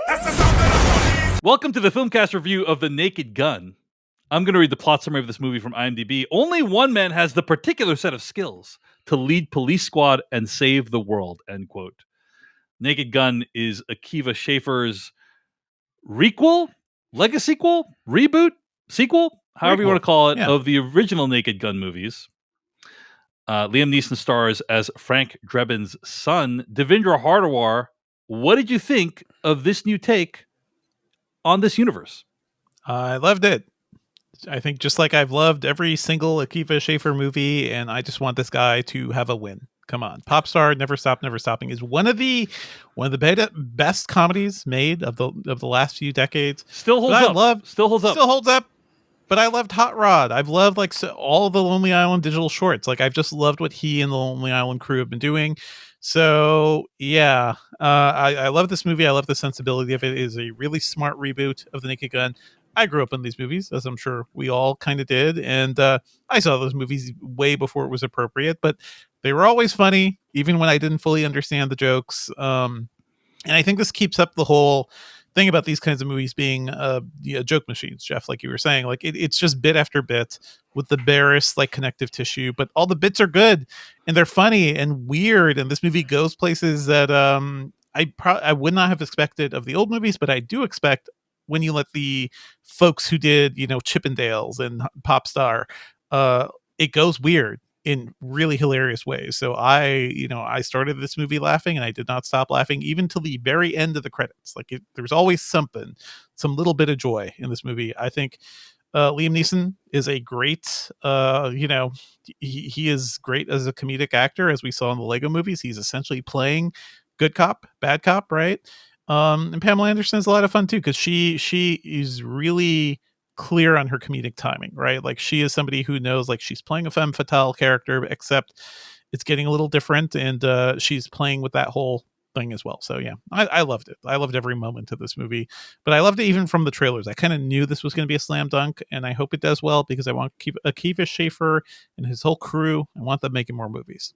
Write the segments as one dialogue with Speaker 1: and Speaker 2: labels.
Speaker 1: That's the sound of the police.
Speaker 2: Welcome to the Filmcast review of The Naked Gun. I'm going to read the plot summary of this movie from IMDb. Only one man has the particular set of skills to lead police squad and save the world, end quote. Naked Gun is Akiva Schaffer's requel, legacy-quel, reboot, sequel, however you want to call it, of the original Naked Gun movies. Liam Neeson stars as Frank Drebin's son, Devindra Hardawar. What did you think of this new take on this universe?
Speaker 3: I loved it. I think just like I've loved every single Akiva Schaffer movie, and I just want this guy to have a win. Come on, Popstar, Never Stop, Never Stopping is one of the best comedies made of the last few decades.
Speaker 2: Still holds up.
Speaker 3: But I loved Hot Rod. I've loved all the Lonely Island digital shorts. Like I've just loved what he and the Lonely Island crew have been doing. So yeah, I love this movie. I love the sensibility of it. It is a really smart reboot of The Naked Gun. I grew up in these movies, as I'm sure we all kind of did, and I saw those movies way before it was appropriate. But they were always funny, even when I didn't fully understand the jokes. And I think this keeps up the whole thing about these kinds of movies being joke machines, Jeff, like you were saying. Like it's just bit after bit with the barest like connective tissue, but all the bits are good and they're funny and weird, and this movie goes places that I would not have expected of the old movies, but I do expect when you let the folks who did Chippendales and Popstar, it goes weird in really hilarious ways. So I started this movie laughing and I did not stop laughing even till the very end of the credits. Like there's always some little bit of joy in this movie. I think Liam Neeson is a great, he is great as a comedic actor, as we saw in the Lego movies. He's essentially playing good cop, bad cop, right? And Pamela Anderson is a lot of fun too, because she is really clear on her comedic timing, right? Like she is somebody who knows like she's playing a femme fatale character, except it's getting a little different, and she's playing with that whole thing as well. So yeah, I loved it. I loved every moment of this movie, but I loved it even from the trailers. I kind of knew this was going to be a slam dunk, and I hope it does well because I want Akiva Schaffer and his whole crew. I want them making more movies.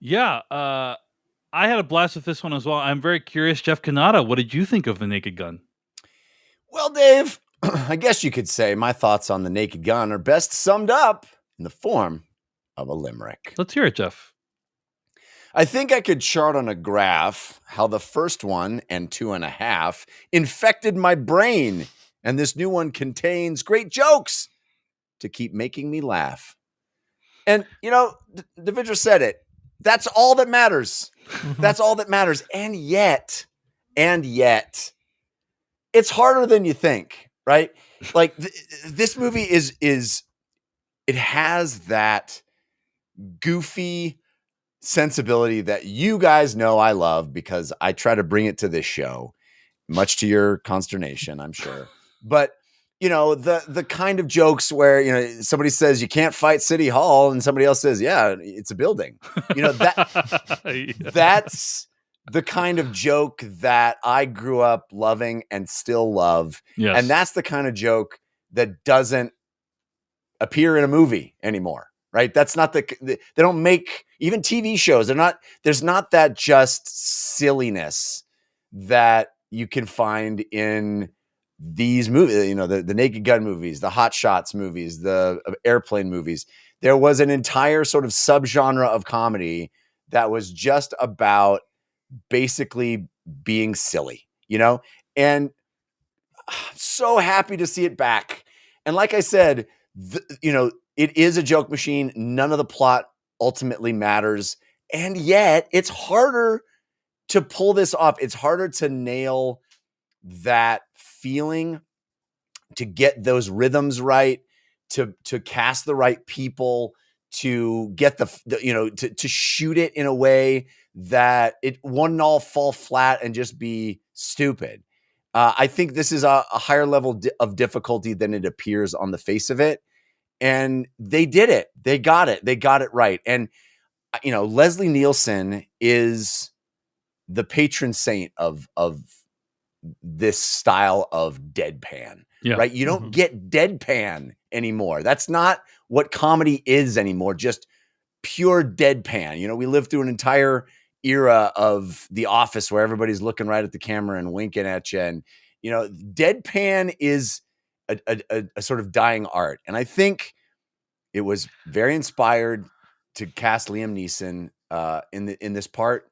Speaker 2: Yeah, I had a blast with this one as well. I'm very curious, Jeff Kanata, what did you think of The Naked Gun?
Speaker 4: Well, Dave, I guess you could say my thoughts on The Naked Gun are best summed up in the form of a limerick.
Speaker 2: Let's hear it, Jeff.
Speaker 4: I think I could chart on a graph how the first one and 2.5 infected my brain, and this new one contains great jokes to keep making me laugh. And, Devindra said it. That's all that matters. That's all that matters. And yet, it's harder than you think, right? Like this movie is it has that goofy sensibility that you guys know I love because I try to bring it to this show, much to your consternation, I'm sure. But the kind of jokes where somebody says you can't fight City Hall and somebody else says, yeah, it's a building. That's the kind of joke that I grew up loving and still love.
Speaker 2: Yes.
Speaker 4: And that's the kind of joke that doesn't appear in a movie anymore, right? That's not they don't make even TV shows. There's not that just silliness that you can find in these movies, the Naked Gun movies, the Hot Shots movies, the airplane movies. There was an entire sort of subgenre of comedy that was just about basically being silly, and I'm so happy to see it back. And like I said, it is a joke machine. None of the plot ultimately matters. And yet it's harder to pull this off. It's harder to nail that feeling, to get those rhythms right, to cast the right people, to get to shoot it in a way that it wouldn't all fall flat and just be stupid. I think this is a higher level of difficulty than it appears on the face of it. And they did it. They got it. They got it right. And, Leslie Nielsen is the patron saint of this style of deadpan, right? You don't get deadpan anymore. That's not what comedy is anymore. Just pure deadpan. We lived through an entire era of The Office where everybody's looking right at the camera and winking at you. And, deadpan is a sort of dying art. And I think it was very inspired to cast Liam Neeson in this part.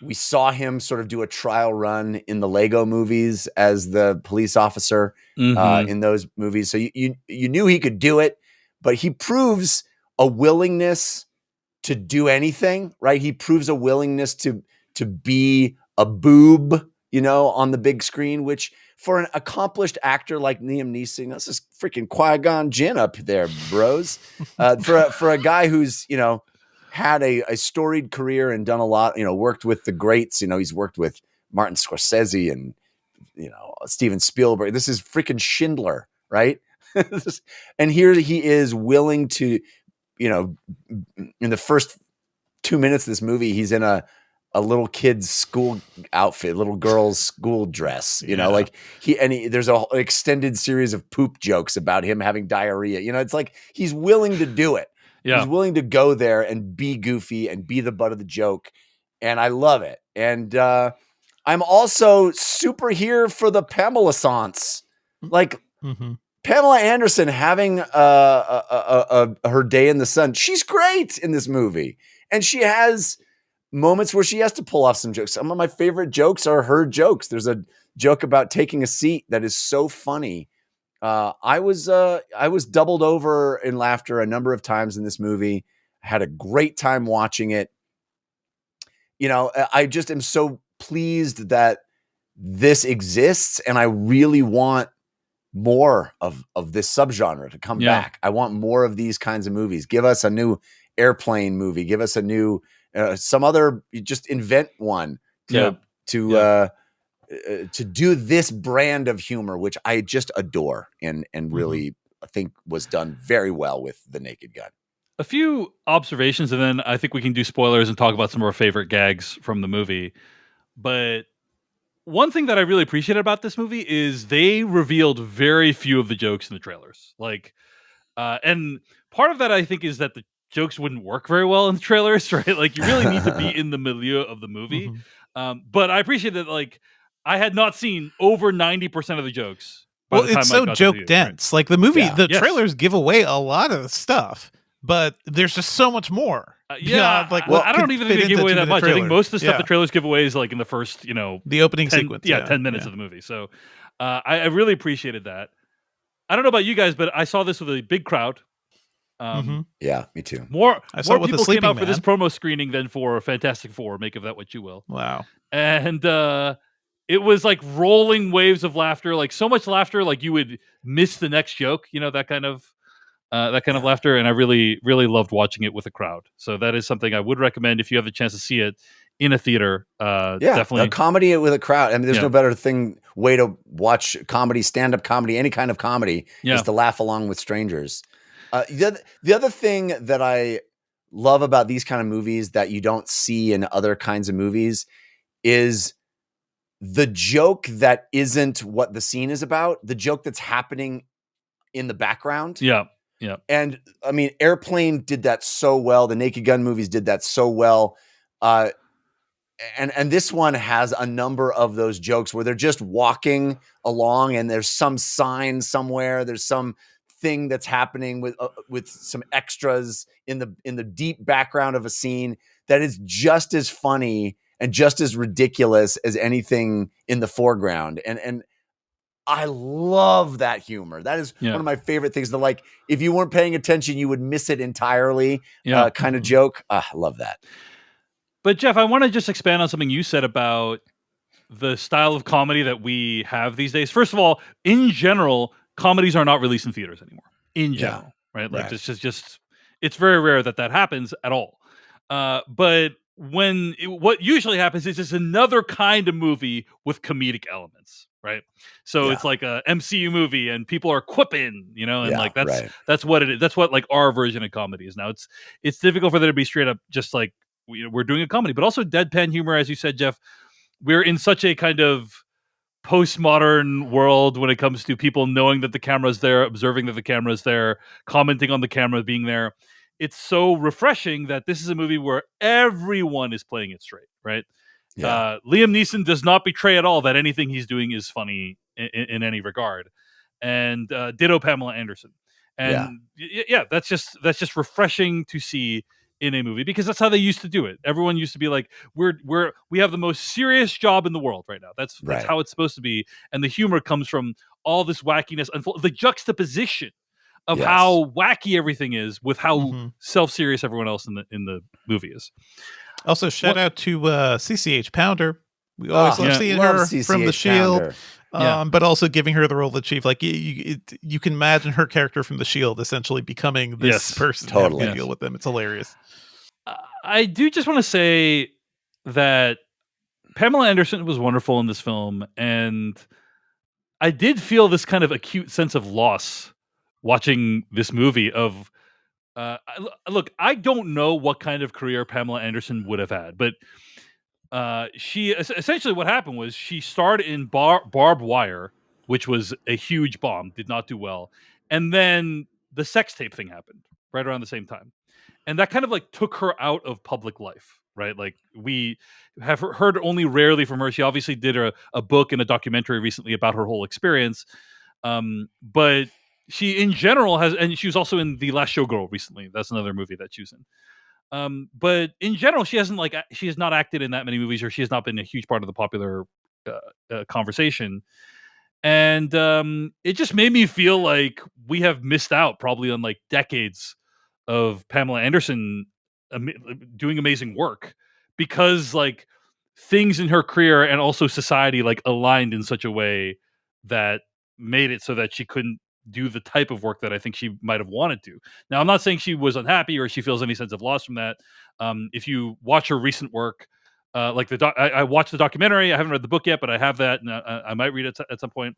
Speaker 4: We saw him sort of do a trial run in the Lego movies as the police officer in those movies. So you knew he could do it, but he proves a willingness to do anything, right? He proves a willingness to be a boob, on the big screen, which for an accomplished actor like Liam Neeson, that's just freaking Qui-Gon Jinn up there, bros. For a guy who's, had a storied career and done a lot, worked with the greats, he's worked with Martin Scorsese and, Steven Spielberg. This is freaking Schindler, right? And here he is willing to, in the first 2 minutes of this movie, he's in a little kid's school outfit, little girl's school dress, there's an extended series of poop jokes about him having diarrhea. It's like he's willing to do it. Yeah. He's willing to go there and be goofy and be the butt of the joke. And I love it. And I'm also super here for the Pamela Sance. Like Pamela Anderson having her day in the sun. She's great in this movie. And she has moments where she has to pull off some jokes. Some of my favorite jokes are her jokes. There's a joke about taking a seat that is so funny. I was doubled over in laughter a number of times in this movie. I had a great time watching it. I just am so pleased that this exists, and I really want more of this subgenre to come back. I want more of these kinds of movies. Give us a new Airplane movie. Give us a new some other. Just invent one to do this brand of humor, which I just adore and really think was done very well with The Naked Gun.
Speaker 2: A few observations, and then I think we can do spoilers and talk about some of our favorite gags from the movie. But one thing that I really appreciated about this movie is they revealed very few of the jokes in the trailers. And part of that I think is that the jokes wouldn't work very well in the trailers, right? Like you really need to be in the milieu of the movie. But I appreciate that, I had not seen over 90% of the jokes.
Speaker 3: Well, it's so joke dense. Right? Like the movie, trailers give away a lot of stuff, but there's just so much more.
Speaker 2: I don't even think they give away that much. I think most of the stuff the trailers give away is in the first,
Speaker 3: the opening sequence.
Speaker 2: 10 minutes of the movie. So I really appreciated that. I don't know about you guys, but I saw this with a big crowd.
Speaker 4: Yeah, me too.
Speaker 2: More people came out for this promo screening than for Fantastic Four. Make of that what you will.
Speaker 3: Wow.
Speaker 2: And it was like rolling waves of laughter, like so much laughter, like you would miss the next joke. That kind of laughter. And I really, really loved watching it with a crowd. So that is something I would recommend if you have the chance to see it in a theater. Definitely
Speaker 4: a comedy with a crowd. I mean, there's no better way to watch comedy, stand-up comedy, any kind of comedy is to laugh along with strangers. The other thing that I love about these kind of movies that you don't see in other kinds of movies is the joke that isn't what the scene is about, the joke that's happening in the background.
Speaker 2: Yeah.
Speaker 4: And I mean, Airplane did that so well. The Naked Gun movies did that so well. And this one has a number of those jokes where they're just walking along and there's some sign somewhere. There's some thing that's happening with some extras in the deep background of a scene that is just as funny and just as ridiculous as anything in the foreground. And I love that humor. That is one of my favorite things. If you weren't paying attention, you would miss it entirely kind of joke. I love that.
Speaker 2: But Jeff, I want to just expand on something you said about the style of comedy that we have these days. First of all, in general, comedies are not released in theaters anymore. In general, right? Like it's just it's very rare that happens at all. But what usually happens is it's another kind of movie with comedic elements, right? So it's like a MCU movie and people are quipping, and that's what it is. That's what our version of comedy is now. It's difficult for there to be straight up just like we're doing a comedy, but also deadpan humor, as you said, Jeff. We're in such a kind of postmodern world when it comes to people knowing that the camera's there, observing that the camera's there, commenting on the camera being there. It's so refreshing that this is a movie where everyone is playing it straight, right?
Speaker 4: Yeah.
Speaker 2: Liam Neeson does not betray at all that anything he's doing is funny in any regard, and ditto Pamela Anderson. And yeah, that's just refreshing to see in a movie, because that's how they used to do it. Everyone used to be like, we have the most serious job in the world right now. That's
Speaker 4: Right.
Speaker 2: how it's supposed to be, and the humor comes from all this wackiness, the juxtaposition of
Speaker 4: Yes.
Speaker 2: how wacky everything is with how
Speaker 3: Mhm.
Speaker 2: self-serious everyone else in the movie is.
Speaker 3: Also, shout out to CCH Pounder. We
Speaker 4: Oh,
Speaker 3: always love
Speaker 2: yeah.
Speaker 3: seeing
Speaker 4: Love
Speaker 3: her
Speaker 4: CCH
Speaker 3: from The Shield,
Speaker 4: Pounder.
Speaker 2: Yeah.
Speaker 3: but also giving her the role of the chief. Like you can imagine her character from The Shield essentially becoming this
Speaker 2: Yes,
Speaker 3: person
Speaker 4: totally.
Speaker 3: having to deal with them. It's hilarious.
Speaker 2: I do just want to say that Pamela Anderson was wonderful in this film, and I did feel this kind of acute sense of loss watching this movie. Look, I don't know what kind of career Pamela Anderson would have had, but she essentially, what happened was she starred in Barbed Wire, which was a huge bomb, did not do well, and then the sex tape thing happened right around the same time, and that kind of like took her out of public life, right? Like, we have heard only rarely from her. She obviously did a book and a documentary recently about her whole experience, but she in general has, and she was also in The Last Showgirl recently. That's another movie that she was in. But in general, she has not acted in that many movies, or she has not been a huge part of the popular conversation. And it just made me feel like we have missed out probably on like decades of Pamela Anderson doing amazing work, because like things in her career and also society like aligned in such a way that made it so that she couldn't do the type of work that I think she might have wanted to. Now, I'm not saying she was unhappy or she feels any sense of loss from that. If you watch her recent work, like I watched the documentary. I haven't read the book yet, but I have that, and I might read it at some point.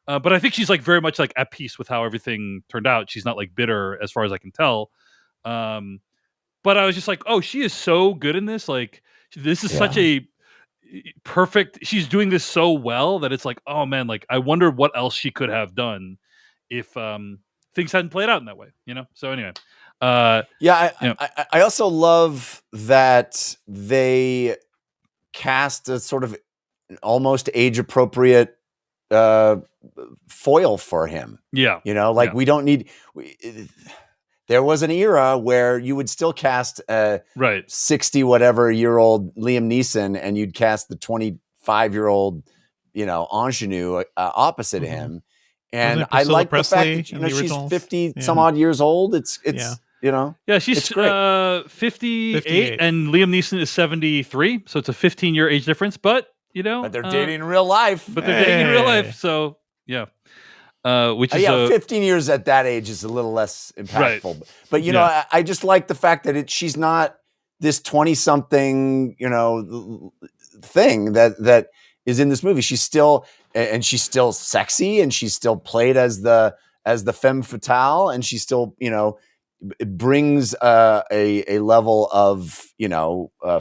Speaker 2: But I think she's like very much like at peace with how everything turned out. She's not like bitter, as far as I can tell. But I was just like, oh, she is so good in this. Like, this is such a perfect. She's doing this so well that it's like, oh man, like I wonder what else she could have done if things hadn't played out in that way. So anyway,
Speaker 4: I also love that they cast a sort of almost age appropriate foil for him.
Speaker 2: Yeah.
Speaker 4: We don't need. There was an era where you would still cast a 60 whatever year old Liam Neeson, and you'd cast the 25-year-old, ingenue opposite him. And I like the fact that she's 50 some odd years old. It's
Speaker 2: she's
Speaker 4: great.
Speaker 2: 58, and Liam Neeson is 73, so it's a 15-year age difference. But
Speaker 4: but they're dating in real life.
Speaker 2: So yeah. Which is
Speaker 4: 15 years at that age is a little less impactful. But I just like the fact that she's not this 20-something, thing that is in this movie. She's still sexy, and she's still played as the femme fatale, and she still, it brings a level of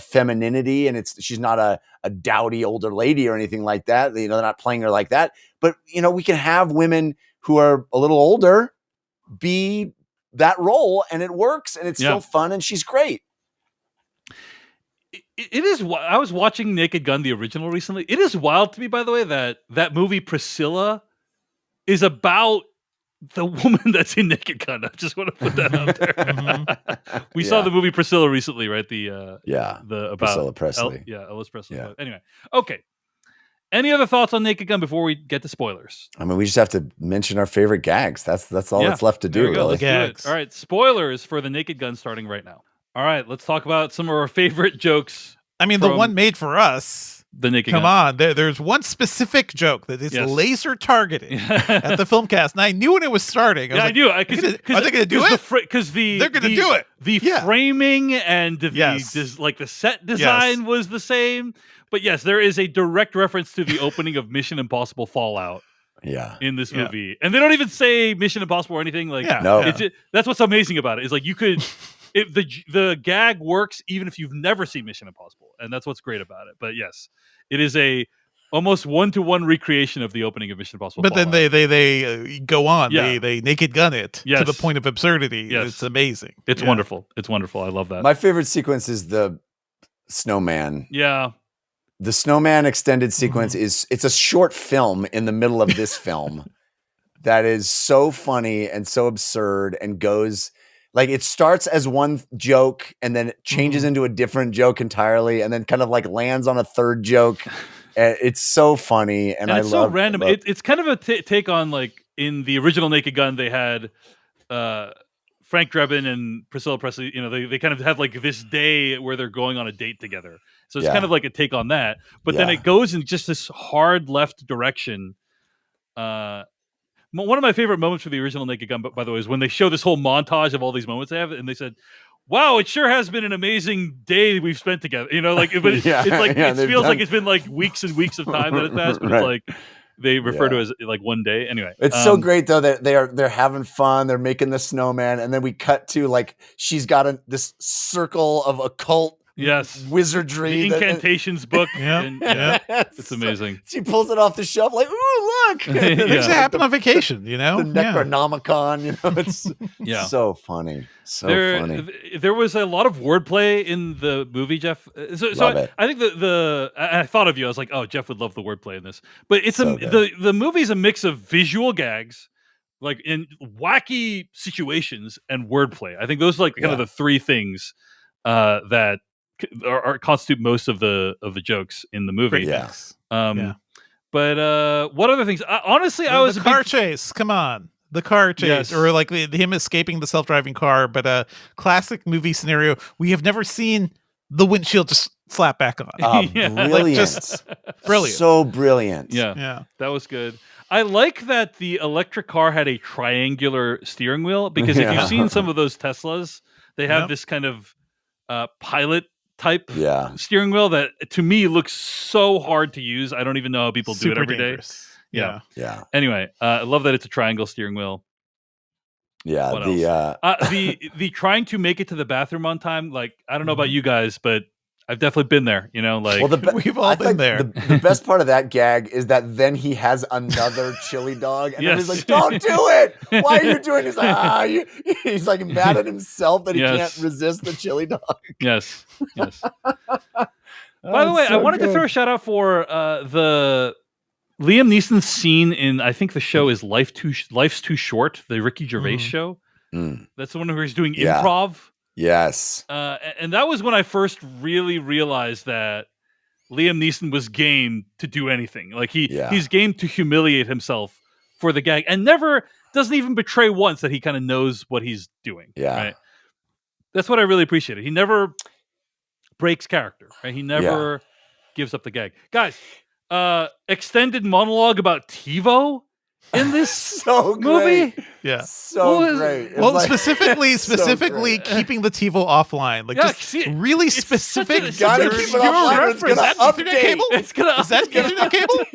Speaker 4: femininity, and she's not a dowdy older lady or anything like that. They're not playing her like that. But we can have women who are a little older be that role, and it works, and it's still fun, and she's great.
Speaker 2: It is. I was watching Naked Gun, the original, recently. It is wild to me, by the way, that movie Priscilla is about the woman that's in Naked Gun. I just want to put that out there. We saw the movie Priscilla recently, right? The about
Speaker 4: Priscilla Presley.
Speaker 2: Elvis Presley. Yeah. Anyway, okay. Any other thoughts on Naked Gun before we get to spoilers?
Speaker 4: I mean, we just have to mention our favorite gags. That's all that's left to do. Really.
Speaker 2: The gags. All right, spoilers for the Naked Gun starting right now. All right, let's talk about some of our favorite jokes.
Speaker 3: I mean, the one made for us.
Speaker 2: The Naked Gun.
Speaker 3: Come on, there's one specific joke that is laser targeted at the film cast, and I knew when it was starting.
Speaker 2: I knew. Are they going to
Speaker 3: do it?
Speaker 2: Because they're
Speaker 3: going to do it.
Speaker 2: The framing and the set design was the same. But yes, there is a direct reference to the opening of Mission Impossible Fallout. In this movie, and they don't even say Mission Impossible or anything. Like, that's what's amazing about it. Is like you could. The gag works even if you've never seen Mission Impossible, and that's what's great about it. But yes, it is a almost 1-to-1 recreation of the opening of Mission Impossible.
Speaker 3: But
Speaker 2: Fallout.
Speaker 3: then they go on. They Naked Gun it to the point of absurdity.
Speaker 2: Yes.
Speaker 3: It's amazing.
Speaker 2: It's wonderful. It's wonderful. I love that.
Speaker 4: My favorite sequence is the snowman.
Speaker 2: Yeah.
Speaker 4: The snowman extended sequence it's a short film in the middle of this film that is so funny and so absurd and goes like it starts as one joke and then it changes into a different joke entirely and then kind of like lands on a third joke. It's so funny and I
Speaker 2: it's
Speaker 4: love
Speaker 2: so random. It's kind of a take on like in the original Naked Gun they had Frank Drebin and Priscilla Presley, you know, they kind of have like this day where they're going on a date together. So it's kind of like a take on that. But then it goes in just this hard left direction. One of my favorite moments for the original Naked Gun, by the way, is when they show this whole montage of all these moments they have, and they said, "Wow, it sure has been an amazing day we've spent together." You know, like, but it's like it feels like it's been like weeks and weeks of time that has passed, but it's like they refer to it as like one day. Anyway,
Speaker 4: it's so great though that they're having fun, they're making the snowman, and then we cut to like she's got this circle of occult wizardry,
Speaker 2: the incantations book. It's amazing.
Speaker 4: She pulls it off the shelf like, ooh, look.
Speaker 3: Things that happen on vacation, you know?
Speaker 4: The Necronomicon, you know, it's so funny. So funny.
Speaker 2: There was a lot of wordplay in the movie, Jeff. So I think I thought of you. I was like, oh, Jeff would love the wordplay in this. But it's the movie's a mix of visual gags, like in wacky situations, and wordplay. I think those are like kind of the three things that constitute most of the jokes in the movie. But what other things? Honestly, I was
Speaker 3: the car chase. Come on, the car chase, or like him escaping the self-driving car. But a classic movie scenario. We have never seen the windshield just slap back on.
Speaker 4: Brilliant,
Speaker 3: like just brilliant,
Speaker 4: so brilliant.
Speaker 2: Yeah, that was good. I like that the electric car had a triangular steering wheel because if you've seen some of those Teslas, they have this kind of pilot type steering wheel that to me looks so hard to use. I don't even know how people do it every day. Yeah. Anyway, I love that it's a triangle steering wheel.
Speaker 4: Yeah.
Speaker 2: What else? The trying to make it to the bathroom on time. Like, I don't know about you guys, but I've definitely been there, you know, like
Speaker 3: we've all been there.
Speaker 4: The best part of that gag is that then he has another chili dog and then he's like, don't do it. Why are you doing this? He's like mad at himself that he can't resist the chili dog.
Speaker 2: Yes. By the way, I wanted to throw a shout out for the Liam Neeson scene in, I think the show is Life's Too Short, the Ricky Gervais show. That's the one where he's doing improv.
Speaker 4: Yes.
Speaker 2: And that was when I first really realized that Liam Neeson was game to do anything. Like he's game to humiliate himself for the gag and doesn't even betray once that he kind of knows what he's doing. Yeah. Right? That's what I really appreciated. He never breaks character. Right? He never gives up the gag. Guys, extended monologue about TiVo in this movie.
Speaker 3: Yeah,
Speaker 4: great.
Speaker 3: Well, like, specifically keeping the TiVo offline, like just really specific.
Speaker 4: Gotta keep it offline. It's gonna update.
Speaker 3: Cable?
Speaker 2: Is that
Speaker 3: Ethernet cable?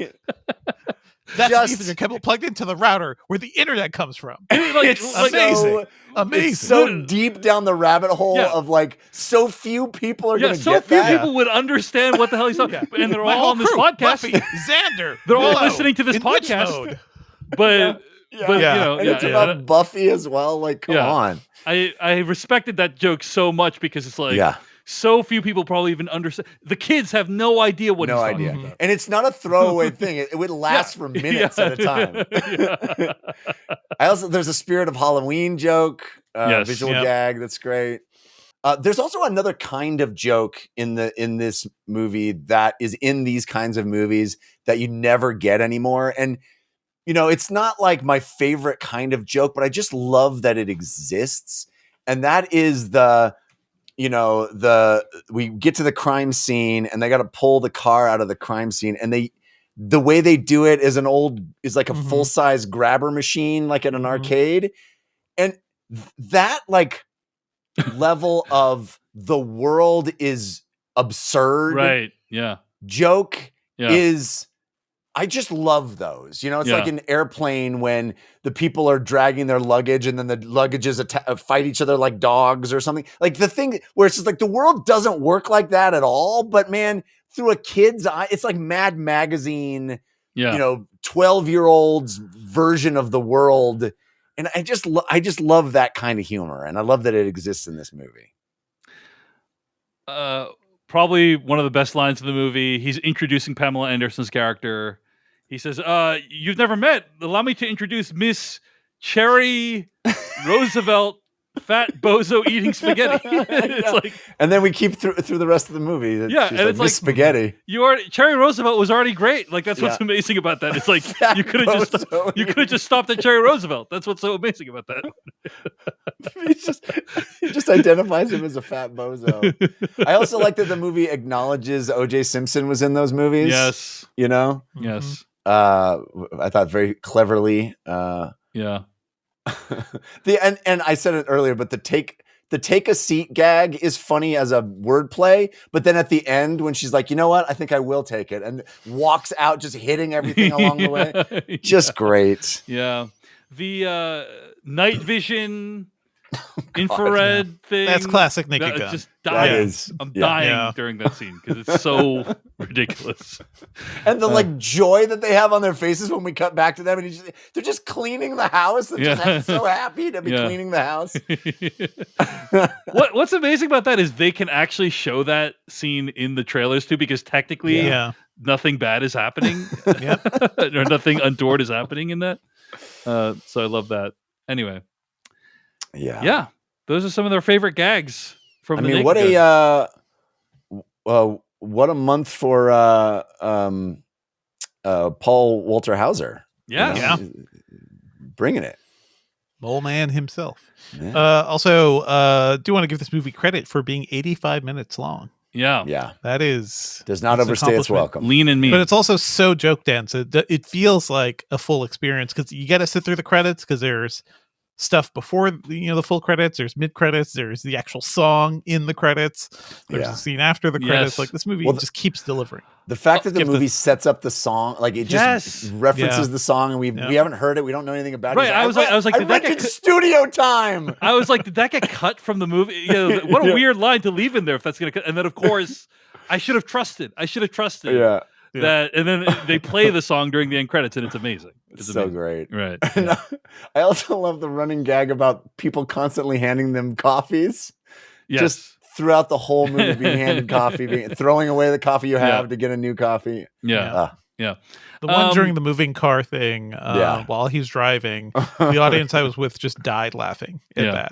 Speaker 3: That's the Ethernet cable plugged into the router where the internet comes from.
Speaker 4: It's
Speaker 3: amazing.
Speaker 4: It's so deep down the rabbit hole of like so few people are going to get that.
Speaker 2: So few people would understand what the hell he's talking about. And they're all on this podcast.
Speaker 3: Buffy, Xander.
Speaker 2: They're all listening to this podcast. But you know,
Speaker 4: and it's about Buffy as well. Like, come on.
Speaker 2: I respected that joke so much because it's like so few people probably even understand. The kids have no idea what he's talking about.
Speaker 4: And it's not a throwaway thing. It would last for minutes at a time. There's a Spirit of Halloween joke, visual gag that's great. There's also another kind of joke in this movie that is in these kinds of movies that you never get anymore. And you know, it's not like my favorite kind of joke, but I just love that it exists. And that is we get to the crime scene and they got to pull the car out of the crime scene. And the way they do it is like a full-size grabber machine, like at an arcade. And that like level of the world is absurd.
Speaker 2: Right. Yeah.
Speaker 4: Joke is, I just love those. You know, it's like an airplane when the people are dragging their luggage and then the luggages fight each other like dogs or something. Like the thing where it's just like the world doesn't work like that at all. But man, through a kid's eye, it's like Mad Magazine, 12-year-old's version of the world. And I just love that kind of humor. And I love that it exists in this movie.
Speaker 2: probably one of the best lines of the movie. He's introducing Pamela Anderson's character. He says, "You've never met. Allow me to introduce Miss Cherry Roosevelt, fat bozo eating spaghetti." It's
Speaker 4: Yeah.
Speaker 2: like,
Speaker 4: And then we keep through the rest of the movie.
Speaker 2: Yeah,
Speaker 4: She's
Speaker 2: and
Speaker 4: like,
Speaker 2: it's
Speaker 4: Miss
Speaker 2: like-
Speaker 4: Spaghetti.
Speaker 2: Cherry Roosevelt was already great. Like that's what's
Speaker 4: Yeah.
Speaker 2: amazing about that. It's like
Speaker 4: Fat
Speaker 2: you could have
Speaker 4: bozo
Speaker 2: just stopped at Cherry Roosevelt. That's what's so amazing about that.
Speaker 4: he just identifies him as a fat bozo. I also like that the movie acknowledges O.J. Simpson was in those movies.
Speaker 2: Yes.
Speaker 4: You know?
Speaker 2: Yes.
Speaker 4: I thought very cleverly.
Speaker 2: Yeah.
Speaker 4: And I said it earlier, but the take a seat gag is funny as a wordplay, but then at the end when she's like, you know what, I think I will take it, and walks out just hitting everything along the way, just great.
Speaker 2: Yeah. The night vision infrared thing.
Speaker 3: That's classic Naked
Speaker 2: that-
Speaker 3: Gun.
Speaker 2: Just
Speaker 4: That
Speaker 2: dying.
Speaker 4: is,
Speaker 2: I'm
Speaker 4: yeah.
Speaker 2: dying
Speaker 3: Yeah.
Speaker 2: during that scene because it's so ridiculous.
Speaker 4: And the like joy that they have on their faces when we cut back to them, and they're just cleaning the house. They're
Speaker 2: Yeah.
Speaker 4: just so happy to be
Speaker 2: Yeah.
Speaker 4: cleaning the house.
Speaker 2: What's amazing about that is they can actually show that scene in the trailers too, because technically
Speaker 3: Yeah.
Speaker 2: nothing bad is happening. Or nothing untoward is happening in that. So I love that. Anyway, yeah, those are some of their favorite gags from.
Speaker 4: I
Speaker 2: the
Speaker 4: mean,
Speaker 2: Naked Gun.
Speaker 4: what a month for Paul Walter Hauser.
Speaker 2: Yes.
Speaker 3: Yeah.
Speaker 4: Bringing it.
Speaker 3: Mole Man himself.
Speaker 4: Yeah.
Speaker 3: Also, do want to give this movie credit for being 85 minutes long.
Speaker 2: Yeah,
Speaker 4: Yeah.
Speaker 3: That is
Speaker 4: Does not
Speaker 3: it's an
Speaker 4: overstay its
Speaker 3: accomplishment.
Speaker 4: welcome.
Speaker 2: Lean and Mean.
Speaker 3: But it's also so joke dense. It feels like a full experience because you got to sit through the credits because there's stuff before the full credits. There's mid credits. There's the actual song in the credits. There's
Speaker 4: Yeah.
Speaker 3: a scene after the credits.
Speaker 2: Yes.
Speaker 3: Like this movie
Speaker 4: Well,
Speaker 3: just keeps delivering.
Speaker 4: The fact that the
Speaker 3: Give the-
Speaker 4: movie sets up the song, like it just
Speaker 2: Yes.
Speaker 4: references
Speaker 3: Yeah.
Speaker 4: the song, and we
Speaker 3: Yeah.
Speaker 4: haven't heard it. We don't know anything about
Speaker 2: Right,
Speaker 4: it.
Speaker 2: I was like,
Speaker 4: I
Speaker 2: did that get
Speaker 4: rented
Speaker 2: cut-
Speaker 4: studio time.
Speaker 2: I was like, did that get cut from the movie? You know, what a
Speaker 4: Yeah.
Speaker 2: weird line to leave in there if that's gonna cut. And then of course, I should have trusted
Speaker 4: Yeah,
Speaker 2: that. And then they play the song during the end credits, and it's amazing.
Speaker 4: it's
Speaker 2: It's
Speaker 4: so
Speaker 2: amazing.
Speaker 4: great.
Speaker 2: Right.
Speaker 4: And I also love the running gag about people constantly handing them coffees.
Speaker 2: Yes.
Speaker 4: Just throughout the whole movie, being handed coffee, throwing away the coffee you have
Speaker 2: Yeah.
Speaker 4: to get a new coffee.
Speaker 2: yeah.
Speaker 4: Ah.
Speaker 3: The one during
Speaker 2: Um,
Speaker 3: the moving car thing,
Speaker 4: Yeah.
Speaker 3: while he's driving, the audience I was with just died laughing at
Speaker 2: Yeah.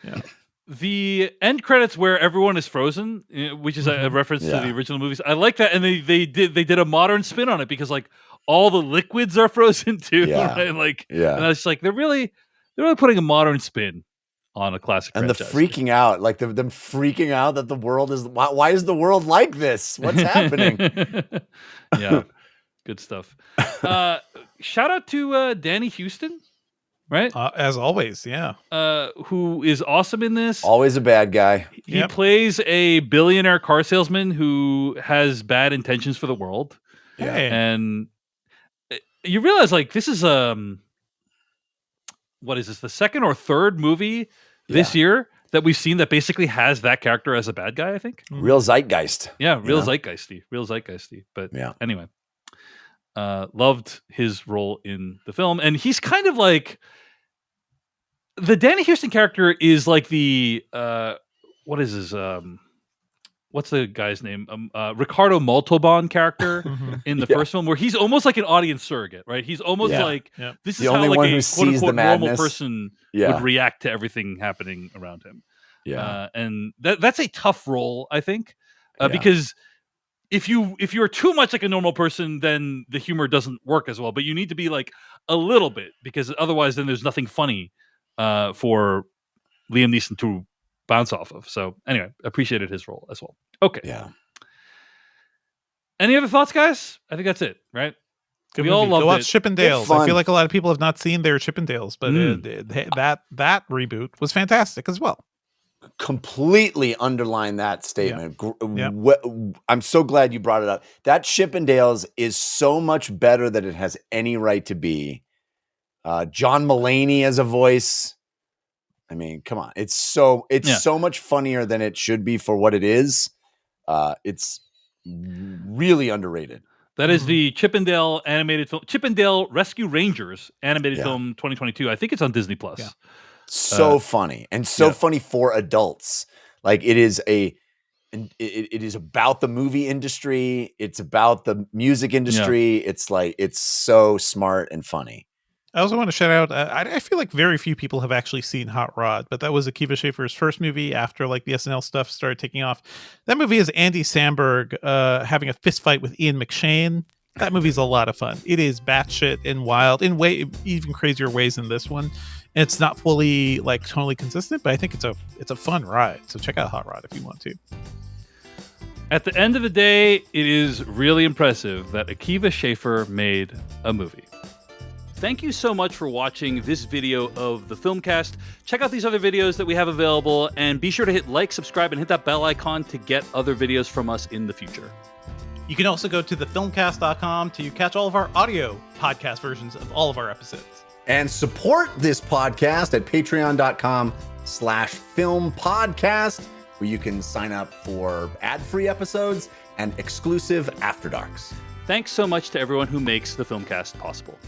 Speaker 3: that.
Speaker 2: The end credits where everyone is frozen, which is a reference to
Speaker 4: Yeah.
Speaker 2: the original movies. I like that, and they did a modern spin on it because like all the liquids are frozen too.
Speaker 4: Yeah.
Speaker 2: Right? Like,
Speaker 4: Yeah.
Speaker 2: and I was just like, they're really putting a modern spin on a classic.
Speaker 4: And the
Speaker 2: franchise.
Speaker 4: freaking out, like them freaking out that the world is, why is the world like this? What's happening?
Speaker 2: Yeah, good stuff. Shout out to Danny Houston, right?
Speaker 3: As always, yeah.
Speaker 2: Who is awesome in this.
Speaker 4: Always a bad guy.
Speaker 2: He
Speaker 3: Yep.
Speaker 2: plays a billionaire car salesman who has bad intentions for the world.
Speaker 4: Yeah.
Speaker 3: Hey.
Speaker 2: And you realize like this is what is this, the second or third movie this year that we've seen that basically has that character as a bad guy, I think.
Speaker 4: Real zeitgeist.
Speaker 2: Yeah, real
Speaker 4: Yeah.
Speaker 2: zeitgeisty. But
Speaker 4: Yeah.
Speaker 2: anyway, loved his role in the film, and he's kind of like the Danny Houston character is like the what is his what's the guy's name? Ricardo Montalban character
Speaker 3: Mhm.
Speaker 2: in the
Speaker 4: Yeah.
Speaker 2: first film, where he's almost like an audience surrogate, right? He's almost
Speaker 4: Yeah.
Speaker 2: like
Speaker 3: Yeah.
Speaker 2: this
Speaker 4: The
Speaker 2: is
Speaker 4: only
Speaker 2: how like
Speaker 4: one
Speaker 2: a
Speaker 4: who
Speaker 2: quote
Speaker 4: sees the
Speaker 2: unquote normal
Speaker 4: madness.
Speaker 2: person
Speaker 4: Yeah.
Speaker 2: would react to everything happening around him.
Speaker 4: Yeah.
Speaker 2: And that's a tough role, I think,
Speaker 4: Yeah.
Speaker 2: because if you're too much like a normal person, then the humor doesn't work as well. But you need to be like a little bit, because otherwise, then there's nothing funny for Liam Neeson to bounce off of. So anyway, appreciated his role as well. Okay.
Speaker 4: Yeah.
Speaker 2: Any other thoughts, guys? I think that's it, right?
Speaker 3: Good
Speaker 2: We all
Speaker 3: movie.
Speaker 2: loved
Speaker 3: Go watch
Speaker 2: it.
Speaker 3: Chippendales.
Speaker 4: Fun.
Speaker 3: I feel like a lot of people have not seen their Chippendales, but that reboot was fantastic as well.
Speaker 4: Completely underline that statement.
Speaker 3: Yeah.
Speaker 4: I'm so glad you brought it up. That Chippendales is so much better than it has any right to be. John Mulaney as a voice. I mean, come on. It's so much funnier than it should be for what it is. It's really underrated.
Speaker 2: That is the Chippendale animated film, Chippendale Rescue Rangers animated
Speaker 4: Yeah.
Speaker 2: film 2022. I think it's on Disney Plus.
Speaker 3: Yeah.
Speaker 4: So funny, and so
Speaker 2: yeah.
Speaker 4: funny for adults. Like it is and it is about the movie industry. It's about the music industry. It's like, it's so smart and funny.
Speaker 3: I also want to shout out, I feel like very few people have actually seen Hot Rod, but that was Akiva Schaffer's first movie after like the SNL stuff started taking off. That movie is Andy Samberg having a fist fight with Ian McShane. That movie's a lot of fun. It is batshit and wild in way even crazier ways than this one. It's not fully like totally consistent, but I think it's a fun ride. So check out Hot Rod if you want to.
Speaker 2: At the end of the day, it is really impressive that Akiva Schaffer made a movie. Thank you so much for watching this video of the Filmcast. Check out these other videos that we have available, and be sure to hit like, subscribe, and hit that bell icon to get other videos from us in the future.
Speaker 3: You can also go to thefilmcast.com to catch all of our audio podcast versions of all of our episodes.
Speaker 4: And support this podcast at patreon.com/filmpodcast, where you can sign up for ad-free episodes and exclusive After Darks.
Speaker 2: Thanks so much to everyone who makes the Filmcast possible.